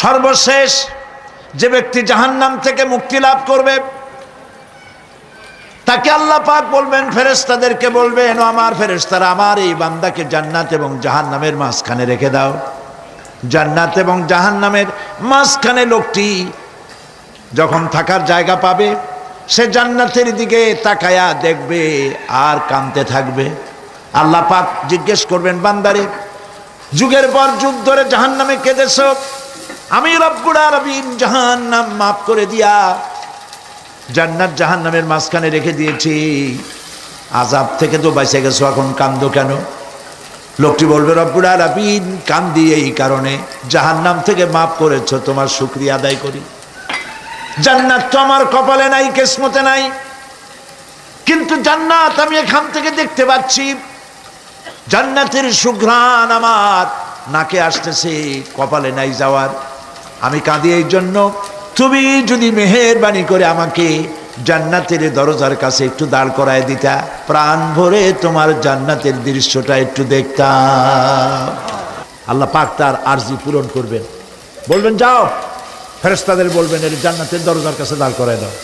সর্বশেষ যে ব্যক্তি জাহান্নাম থেকে মুক্তি লাভ করবে তাকে আল্লাহ পাক বলবেন, ফেরেশতাদেরকে বলবেন, ও আমার ফেরেশতারা, আমার এই বান্দাকে জান্নাত এবং জাহান্নামের মাঝখানে রেখে দাও। জান্নাত এবং জাহান্নামের মাঝখানে লোকটি যখন থাকার জায়গা পাবে, সে জান্নাতের দিকে তাকায়া দেখবে আর কাঁদতে থাকবে। আল্লাহ পাক জিজ্ঞেস করবেন, বান্দারে, যুগের পর যুগ ধরে জাহান্নামে কেঁদেছো, আমি রব্বুল আলামিন জাহান্নাম মাফ করে দিয়া জান্নাত জাহান্নামের মাঝখানে রেখে দিয়েছি, আযাব থেকে তো বেঁচে গেছো, এখন কান্দো কেন? লোকটি বলবে, রব্বুল আলামিন কান্দি এই কারণে, জাহান্নাম থেকে মাফ করেছো, তোমার শুকরিয়া আদায় করি। জান্নাত তো আমার কপালে নাই, কিসমতে নাই, কিন্তু জান্নাত আমি এখান থেকে দেখতে পাচ্ছি, জান্নাতের সুঘ্রাণ আমার নাকে আসতেছে, কপালে নাই যাওয়ার। আমি কাঁদি এই জন্য, তুমি যদি মেহেরবানি করে আমাকে জান্নাতের দরজার কাছে একটু দাঁড় করায় দিতা, প্রাণ ভরে তোমার জান্নাতের দৃশ্যটা একটু দেখতাম। আল্লাহ পাক তার আরজি পূরণ করবেন, বলবেন, যাও, ফেরেশতাদের বলবেন, এর জান্নাতের দরজার কাছে দাঁড় করায় দাও।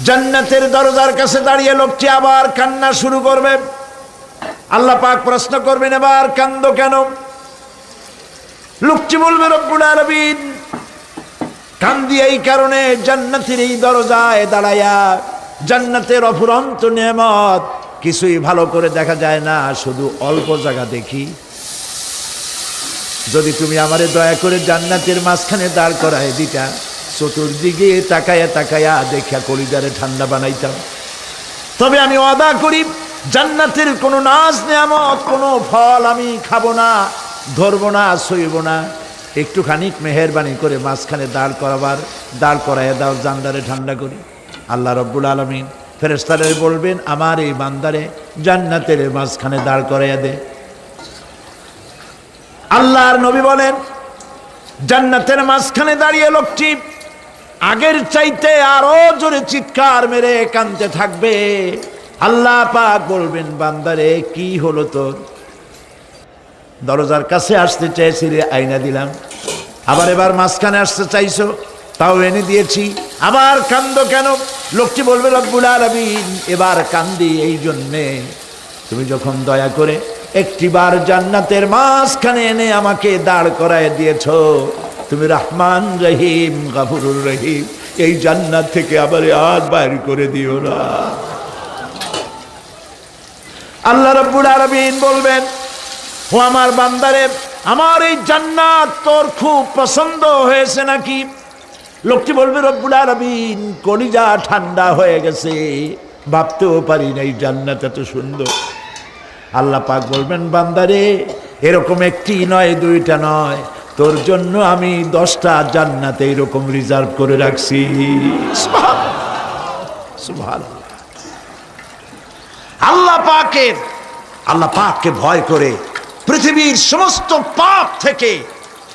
জান্নাতের দরজার কাছে দাঁড়িয়ে লোকটি আবার কান্না শুরু করবে। আল্লাহ পাক প্রশ্ন করবেন, এবার কান্দো কেন? লোকটি বলবে, রব্বুল আলামিন কান্দি এই কারণে, জান্নাতের এই দরজায় দাঁড়ায়া জান্নাতের অফুরন্ত নেয়ামত কিছুই ভালো করে দেখা যায় না, শুধু অল্প জায়গা দেখি। যদি তুমি আমারে দয়া করে জান্নাতের মাঝখানে দাঁড় করায় দিতা, চতুর্দিকে তাকায়া তাকায়া দেখা কলিজারে ঠান্ডা বানাইতাম। তবে আমি ওয়াদা করি, জান্নাতের কোনো নাজ নেয়ামত, কোনো ফল আমি খাবো না, ধরবো না, সইব না। একটুখানি মেহেরবানি করে মাঝখানে দাঁড় করাইয়া দাও, জান্নারে ঠান্ডা করি। আল্লাহ রব্বুল আলামিন ফেরেশতাদের বলবেন, আমার এই বান্দারে জান্নাতের মাঝখানে দাঁড় করাইয়া দে। আল্লাহর নবী বলেন, জান্নাতের মাঝখানে দাঁড়িয়ে লোকটি আগের চাইতে আরো জোরে চিৎকার মেরে কাঁদতে থাকবে। আল্লাহ পাক বলবেন, বান্দারে, কি হলো তোর? দরজার কাছে আসতে চাইছিলে, আইনা দিলাম। আবার এবার মাঝখানে আসতে চাইছো, তাও এনে দিয়েছি, আবার কান্দো কেন? লোকটি বলবে, রব্বুল আলামিন এবার কান্দি এই জন্যে, তুমি যখন দয়া করে একটিবার জান্নাতের মাঝখানে এনে আমাকে দাঁড় করায় দিয়েছ, তুমি রহমান রহিম গফুরুর রহিম, এই জান্নাত থেকে আবার আর বাইর করে দিও না। আল্লাহ রাব্বুল আলামিন বলবেন, ও আমার বান্দারে, আমার এই জান্নাত তোর খুব পছন্দ হয়েছে নাকি? লোকটি বলবে, রব্বুল আলামিন কলিজা ঠান্ডা হয়ে গেছে, ভাবতেও পারি না এই জান্নাত এত সুন্দর। আল্লাহ পাক বলবেন, বান্দারে, এরকম একটি নয়, দুইটা নয়, তোর জন্য আমি 10টা জান্নাত এইরকম রিজার্ভ করে রাখছি। সুবহানাল্লাহ। আল্লাহ পাককে ভয় করে পৃথিবীর সমস্ত পাপ থেকে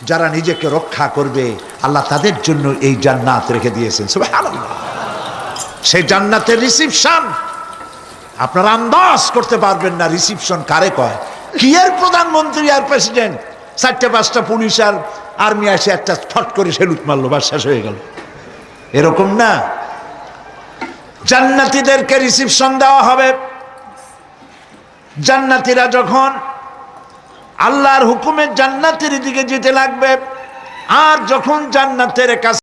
যারা নিজেকে রক্ষা করবে, আল্লাহ তাদের জন্য এই জান্নাত রেখে দিয়েছেন। সুবহানাল্লাহ। সেই জান্নাতের রিসিপশন আপনারা আন্দাজ করতে পারবেন না, রিসিপশন কারে কয়। কি এর প্রধানমন্ত্রী আর প্রেসিডেন্ট, 4-5টা পুলিশ আর আর্মি আসে, একটা ফট করে সেলুট মারলো, বাস শেষ হয়ে গেল, এরকম না। জান্নাতীদেরকে রিসিপশন দেওয়া হবে। জান্নাতীরা যখন আল্লাহর হুকুমে জান্নাতের দিকে যেতে লাগবে, আর যখন জান্নাতের কাছে